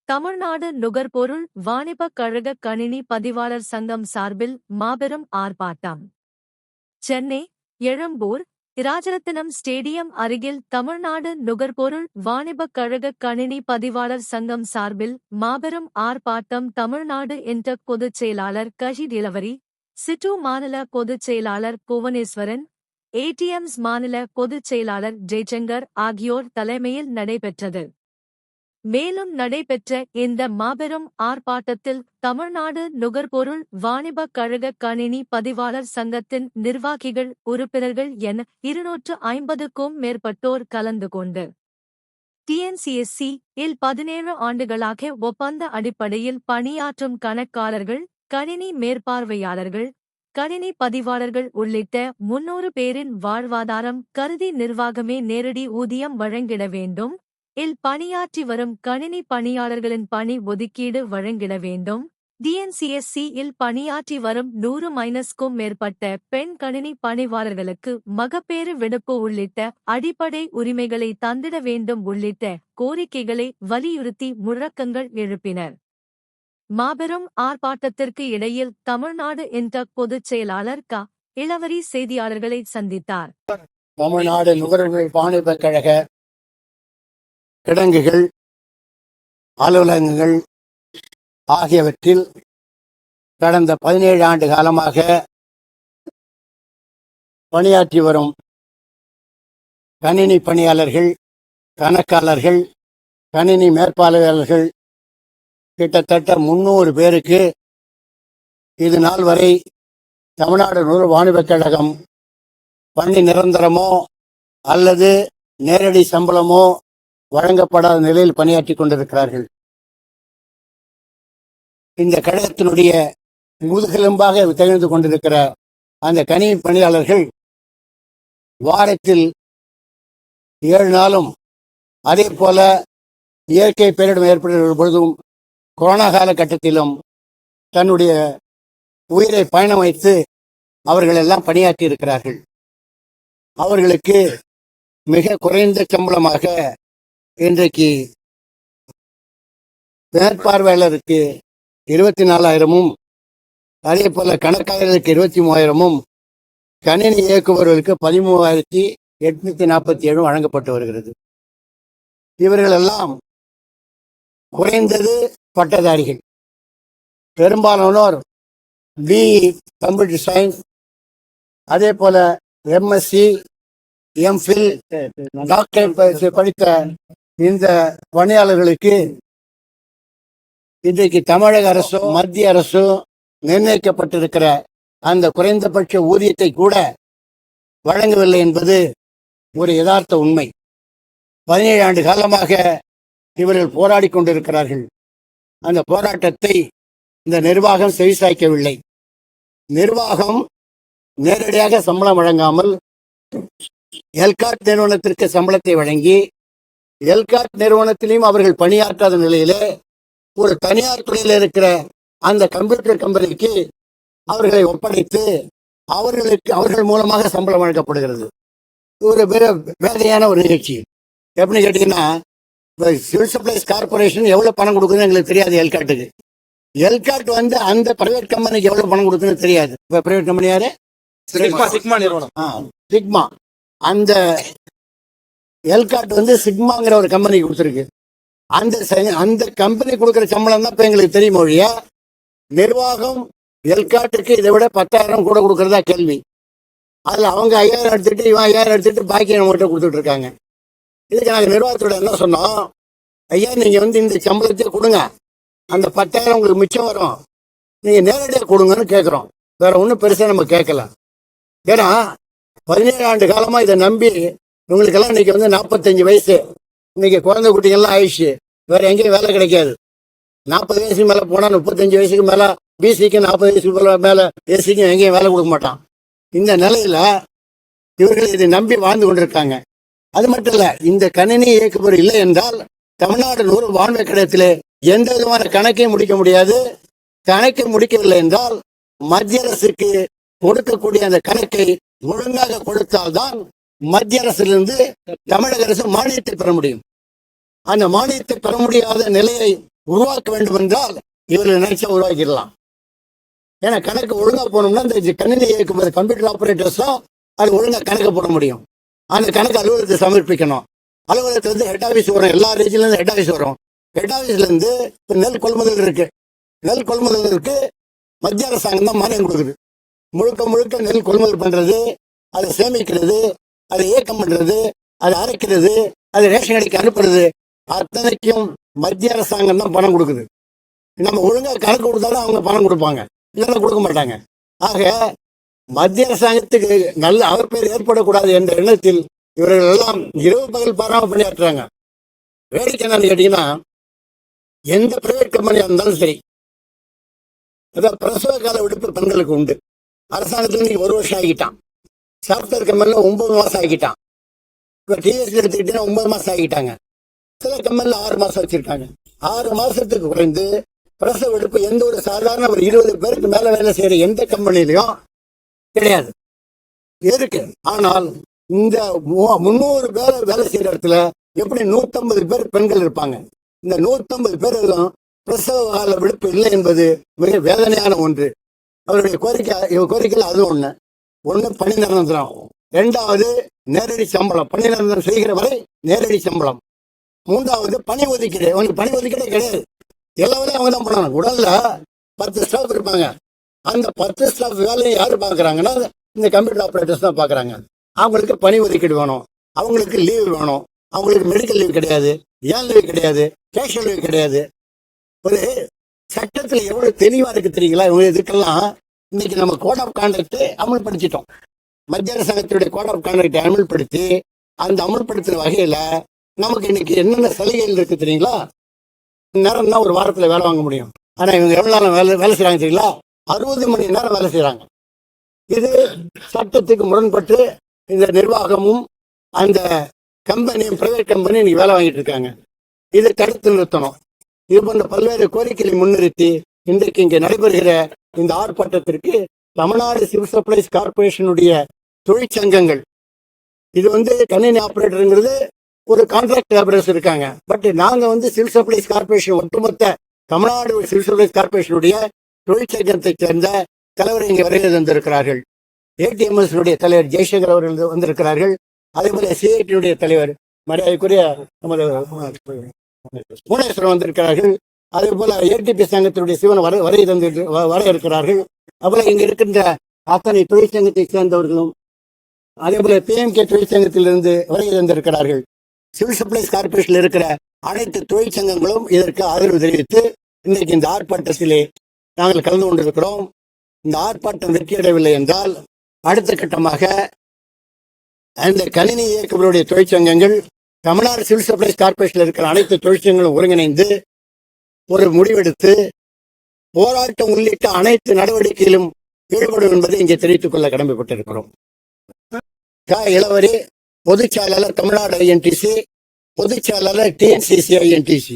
தமிழ்நாடு நுகர்பொருள் வாணிபக் கழக கணினி பதிவாளர் சங்கம் சார்பில் மாபெரும் ஆர்ப்பாட்டம். சென்னை எழும்பூர் இராஜரத்தினம் ஸ்டேடியம் அருகில் தமிழ்நாடு நுகர்பொருள் வாணிபக் கழக கணினி பதிவாளர் சங்கம் சார்பில் மாபெரும் ஆர்ப்பாட்டம். தமிழ்நாடு என்ற பொதுச் செயலாளர் கஹிர் இளவரி, சிட்டு மாநில பொதுச் செயலாளர் புவனேஸ்வரன், ஏடிஎம்ஸ் மாநில பொதுச் செயலாளர் ஜெய்சங்கர் ஆகியோர் தலைமையில் நடைபெற்றது. மேலும் நடைபெற்ற இந்த மாபெரும் ஆர்ப்பாட்டத்தில் தமிழ்நாடு நுகர்பொருள் வாணிபக் கழக கணினி பதிவாளர் சங்கத்தின் நிர்வாகிகள், உறுப்பினர்கள் என 250க்கும் மேற்பட்டோர் கலந்து கொண்டு டிஎன்சிஎஸ்சி இல் 17 ஆண்டுகளாக ஒப்பந்த அடிப்படையில் பணியாற்றும் கணக்காளர்கள், கணினி மேற்பார்வையாளர்கள், கணினி பதிவாளர்கள் உள்ளிட்ட 300 பேரின் வாழ்வாதாரம் கருதி நிர்வாகமே நேரடி ஊதியம் வழங்கிட வேண்டும், இல் பணியாற்றி வரும் கணினி பணியாளர்களின் பணி ஒதுக்கீடு வழங்கிட வேண்டும், டிஎன்சிஎஸ்சி இல் பணியாற்றி வரும் 100-க்கும் மேற்பட்ட பெண் கணினி பணிவாளர்களுக்கு மகப்பேறு விடுப்பு உள்ளிட்ட அடிப்படை உரிமைகளை தந்திட வேண்டும் உள்ளிட்ட கோரிக்கைகளை வலியுறுத்தி முழக்கங்கள் எழுப்பினர். மாபெரும் ஆர்ப்பாட்டத்திற்கு இடையில் தமிழ்நாடு என்ற பொதுச் செயலாளர் க. இளவரி செய்தியாளர்களை சந்தித்தார். தமிழ்நாடு நுகர்வோர் வாணிபக் கழக கிடங்குகள், அலுவலகங்கள் ஆகியவற்றில் கடந்த 17 ஆண்டு காலமாக பணியாற்றி வரும் கணினி பணியாளர்கள், கணக்காளர்கள், கணினி மேற்பார்வையாளர்கள் கிட்டத்தட்ட 300 பேருக்கு இது நாள் வரை தமிழ்நாடு நுகர்வோர் வாணிபக் கழகம் பணி நிரந்தரமோ அல்லது நேரடி சம்பளமோ வழங்கப்படாத நிலையில் பணியாற்றி கொண்டிருக்கிறார்கள். இந்த கழகத்தினுடைய முதுகெலும்பாக திகழ்ந்து கொண்டிருக்கிற அந்த கணினி பணியாளர்கள் வாரத்தில் 7 நாளும், அதே போல இயற்கை பேரிடம் ஏற்படுகிற பொழுதும், கொரோனா காலகட்டத்திலும் தன்னுடைய உயிரை பயணம் வைத்து அவர்கள் எல்லாம் பணியாற்றி இருக்கிறார்கள். அவர்களுக்கு மிக குறைந்த சம்பளமாக இன்றைக்கு மேற்பார்வையாளருக்கு 24,000-ம், அதே போல கணக்காளர்களுக்கு 23,000-ம், கணினி இயக்குபவர்களுக்கு 13,847 வழங்கப்பட்டு வருகிறது. இவர்களெல்லாம் குறைந்தது பட்டதாரிகள். பெரும்பாலானோர் பிஇ கம்ப்யூட்டர் சயின்ஸ், அதே போல எம்எஸ்சி, எம்ஃபில், டாக்டர் படித்த இந்த பணியாளர்களுக்கு இன்றைக்கு தமிழக அரசும் மத்திய அரசும் நிர்ணயிக்கப்பட்டிருக்கிற அந்த குறைந்தபட்ச ஊதியத்தை கூட வழங்கவில்லை என்பது ஒரு யதார்த்த உண்மை. 17 ஆண்டு காலமாக இவர்கள் போராடி கொண்டிருக்கிறார்கள். அந்த போராட்டத்தை இந்த நிர்வாகம் செவிசாய்க்கவில்லை. நிர்வாகம் நேரடியாக சம்பளம் வழங்காமல் எல்காட் நிறுவனத்திற்கு சம்பளத்தை வழங்கி, எல்காட் நிறுவனத்திலையும் அவர்கள் பணியாற்றாத நிலையிலே ஒரு தனியார் துறையில் இருக்கிற அந்த கம்ப்யூட்டர் கம்பெனிக்கு அவர்களை ஒப்படைத்து அவர்கள் மூலமாக சம்பளம் வழங்கப்படுகிறது. ஒரு வேதையான ஒரு நிகழ்ச்சி. எப்படின்னு கேட்டீங்கன்னா, சிவில் சப்ளைஸ் கார்பரேஷன் எவ்வளவு பணம் கொடுக்குதுன்னு எங்களுக்கு தெரியாது. எல்காட்டுக்கு அந்த பிரைவேட் கம்பெனிக்கு எவ்வளவு பணம் கொடுக்குதுன்னு தெரியாது. பிரைவேட் கம்பெனி யாரு? சிக்மா நிறுவனம். சிக்மா. அந்த எல்காட் சிக்மாங்கிற ஒரு கம்பெனிக்கு கொடுத்துருக்கு. அந்த கம்பெனி கொடுக்குற சம்பளம் தான் இப்ப எங்களுக்கு தெரியும். மொழியா நிர்வாகம் எல்காட்டுக்கு இதை விட 10,000 கூட கொடுக்கறதா கேள்வி. அதுல அவங்க 5,000 எடுத்துட்டு, இவன் 5,000 எடுத்துட்டு பாக்கி நம்மகிட்ட கொடுத்துட்டு இருக்காங்க. இதுக்கு நாங்கள் நிர்வாகத்தோட என்ன சொன்னோம், ஐயா நீங்க இந்த சம்பளத்தை கொடுங்க, அந்த 10,000 உங்களுக்கு மிச்சம் வரும், நீங்க நேரடியாக கொடுங்கன்னு கேட்கிறோம். வேற ஒன்றும் பெருசா நம்ம கேட்கல. ஏன்னா 17 ஆண்டு காலமா இதை நம்பி இவங்களுக்கெல்லாம் இன்னைக்கு 45 வயசு, இன்னைக்கு குழந்தை குட்டிகள்லாம் ஆயிடுச்சு, வேற எங்கேயும் வேலை கிடைக்காது. 40 வயசுக்கு மேல போனா 35 வயசுக்கு மேல பிசிக்கு, 40 வயசுக்கு மேல ஏசிக்கும் எங்கேயும் வேலை கொடுக்க மாட்டான். இந்த நிலையில இவர்கள் இதை நம்பி வாழ்ந்து கொண்டிருக்காங்க. அது மட்டும் இல்ல, இந்த கணினி இயக்குபவர் இல்லை என்றால் தமிழ்நாடு நுகர்வோர் வாணிபக் கழகத்திலே எந்த விதமான கணக்கையும் முடிக்க முடியாது. கணக்கை முடிக்கவில்லை என்றால் மத்திய அரசுக்கு கொடுக்கக்கூடிய அந்த கணக்கை ஒழுங்காக கொடுத்தால்தான் மத்திய அரசிலிருந்து தமிழக அரசு மானியத்தை பெற முடியும். அந்த மானியத்தை பெற முடியாத நிலையை உருவாக்க வேண்டும் என்றால் இவர்கள் நினைச்சா உருவாக்கிடலாம். ஏன்னா கணக்கு ஒழுங்கா போனோம்னா இந்த கணினி இயக்கும்போது கம்ப்யூட்டர் ஆபரேட்டர்ஸும் அது ஒழுங்கா கணக்கு போட முடியும். அந்த கணக்கு அலுவலகத்தை சமர்ப்பிக்கணும். அலுவலகத்துல இருந்து ஹெட் ஆஃபீஸ் வரும், எல்லா ரீஜன்ல இருந்து ஹெட் ஆஃபீஸ் வரும். ஹெட் ஆஃபீஸ்ல இருந்து நெல் கொள்முதல் இருக்கு. நெல் கொள்முதலுக்கு மத்திய அரசாங்கம் தான் மானியம் கொடுக்குது. முழுக்க முழுக்க நெல் கொள்முதல் பண்றது, அதை சேமிக்கிறது, அதை இயக்கம் பண்றது, அதை அரைக்கிறது, அதை ரேஷன் கடைக்கு அனுப்புறது, அத்தனைக்கும் மத்திய அரசாங்கம் தான் பணம் கொடுக்குது. நம்ம ஒழுங்கா கணக்கு கொடுத்தாலும் அவங்க பணம் கொடுப்பாங்க, இல்லைன்னா கொடுக்க மாட்டாங்க. ஆக மத்திய அரசாங்கத்துக்கு நல்ல அவப்பெயர் ஏற்படக்கூடாது என்ற எண்ணத்தில் இவர்கள் எல்லாம் இரவு பகல் பாராம பணியாற்றுறாங்க. வேடிக்கை என்னன்னு கேட்டீங்கன்னா, எந்த பிரைவேட் கம்பெனியா இருந்தாலும் சரி, அதாவது பிரசவ கால விடுப்பு பெண்களுக்கு உண்டு. அரசாங்கத்துல நீங்க 1 வருஷம் ஆகிட்டான். சாப்ட்வேர் கம்பெனில 9 மாசம் ஆகிட்டான். இப்ப டிஎஸ்சி எடுத்துக்கிட்டீங்கன்னா 9 மாசம் ஆகிட்டாங்க. சில கம்பெனில 6 மாசம் வச்சிருக்காங்க. 6 மாசத்துக்கு குறைந்து பிரசவ விடுப்பு எந்த ஒரு சாதாரண ஒரு 20 பேருக்கு மேல வேலை செய்யற எந்த கம்பெனிலையும் கிடையாது இருக்கு. ஆனால் இந்த 300 பேர் வேலை செய்யற இடத்துல எப்படி 150 பேர் பெண்கள் இருப்பாங்க. இந்த 150 பேரும் பிரசவ கால விடுப்பு இல்லை என்பது மிக வேதனையான ஒன்று. அவருடைய கோரிக்கையில் அது ஒண்ணு பணி நிரந்தரம், 2வது நேரடி சம்பளம், பணி நிரந்தரம் செய்கிற வரை நேரடி சம்பளம், 3வது பணி ஒதுக்கீடு. அவங்களுக்கு பணி ஒதுக்கீடே கிடையாது, எல்லா வேலையும் அவங்க தான் பண்ணணும். உடல்ல 10 ஸ்டாஃப் இருப்பாங்க. அந்த 10 ஸ்டாஃப் வேலையை யாரு பாக்குறாங்கன்னா இந்த கம்ப்யூட்டர் ஆபரேட்டர்ஸ் தான் பாக்குறாங்க. அவங்களுக்கு பணி ஒதுக்கீடு வேணும், அவங்களுக்கு லீவு வேணும், அவங்களுக்கு மெடிக்கல் லீவ் கிடையாது, ஏன் லீவ் கிடையாது, கேஷுவல் லீவ் கிடையாது. ஒரு சட்டத்துல எவ்வளவு தெளிவா இருக்கு தெரியுங்களா? இவங்க இதுக்கெல்லாம் இன்னைக்கு நம்ம கோட் ஆஃப் கான்டக்ட் அமல்படுத்திட்டோம். மத்திய அரசாங்கத்துடைய கோட் ஆஃப் கான்டக்ட் அமல்படுத்தி அந்த அமல்படுத்துற வகையில நமக்கு இன்னைக்கு என்னென்ன சலுகைகள் இருக்கு தெரியுங்களா? நேரம் தான் ஒரு வாரத்துல வேலை வாங்க முடியும். ஆனா இவங்க எவ்வளவு நேரம் வேலை செய்யறாங்க தெரியுங்களா? 60 மணி நேரம் வேலை செய்யறாங்க. இது சட்டத்துக்கு முரண்பட்டு இந்த நிர்வாகமும் அந்த கம்பெனியும் பிரைவேட் கம்பெனி இன்னைக்கு வேலை வாங்கிட்டு இருக்காங்க. இதை தடுத்து நிறுத்தணும். இது போன்ற பல்வேறு கோரிக்கைகளை முன்னிறுத்தி இன்றைக்கு இங்கே நடைபெறுகிற இந்த ஆர்ப்பாட்டத்திற்கு தமிழ்நாடு சிவில் சப்ளைஸ் கார்பரேஷனுடைய தொழிற்சங்கங்கள், இது கணினி ஆபரேட்டருங்கிறது ஒரு கான்ட்ராக்ட் லேபரர்ஸ் இருக்காங்க. பட் நாங்க சிவில் சப்ளைஸ் கார்பரேஷன் ஒட்டுமொத்த தமிழ்நாடு சிவில் சப்ளைஸ் கார்பரேஷனுடைய தொழிற்சங்கத்தை சேர்ந்த தலைவர் இங்கே வருகை தந்திருக்கிறார்கள். ஏடிஎம்எஸ் தலைவர் ஜெய்சங்கர் அவர்கள் வந்திருக்கிறார்கள். அதே போல சிஐடியுடைய தலைவர் மரியாதைக்குரிய நமது புவனேஸ்வரன் வந்திருக்கிறார்கள். அதே போல ஏடிபி சங்கத்தினுடைய சிவன் வர இருக்கிறார்கள். அதுபோல இங்க இருக்கின்ற அத்தனை தொழிற்சங்கத்தை சேர்ந்தவர்களும் அதே போல பிஎம்கே தொழிற்சங்கத்திலிருந்து வருகை தந்திருக்கிறார்கள். சிவில் சப்ளைஸ் கார்பரேஷனில் இருக்கிற அனைத்து தொழிற்சங்கங்களும் இதற்கு ஆதரவு தெரிவித்து இன்றைக்கு இந்த ஆர்ப்பாட்டத்திலே நாங்கள் கலந்து கொண்டிருக்கிறோம். இந்த ஆர்ப்பாட்டம் வெற்றியடையவில்லை என்றால் அடுத்த கட்டமாக அந்த கணினி இயக்கங்களுடைய தொழிற்சங்கங்கள் தமிழ்நாடு சிவில் சப்ளைஸ் கார்பரேஷனில் இருக்கிற அனைத்து தொழிற்சங்கங்களும் ஒருங்கிணைந்து ஒரு முடிவெடுத்து போராட்டம் உள்ளிட்ட அனைத்து நடவடிக்கையிலும் ஈடுபடும் என்பதை இங்கே தெரிவித்துக் கொள்ள கடமைப்பட்டிருக்கிறோம். இளவரி பொதுச் செயலாளர் தமிழ்நாடு INTC, பொதுச் செயலாளர் TNCC INTC.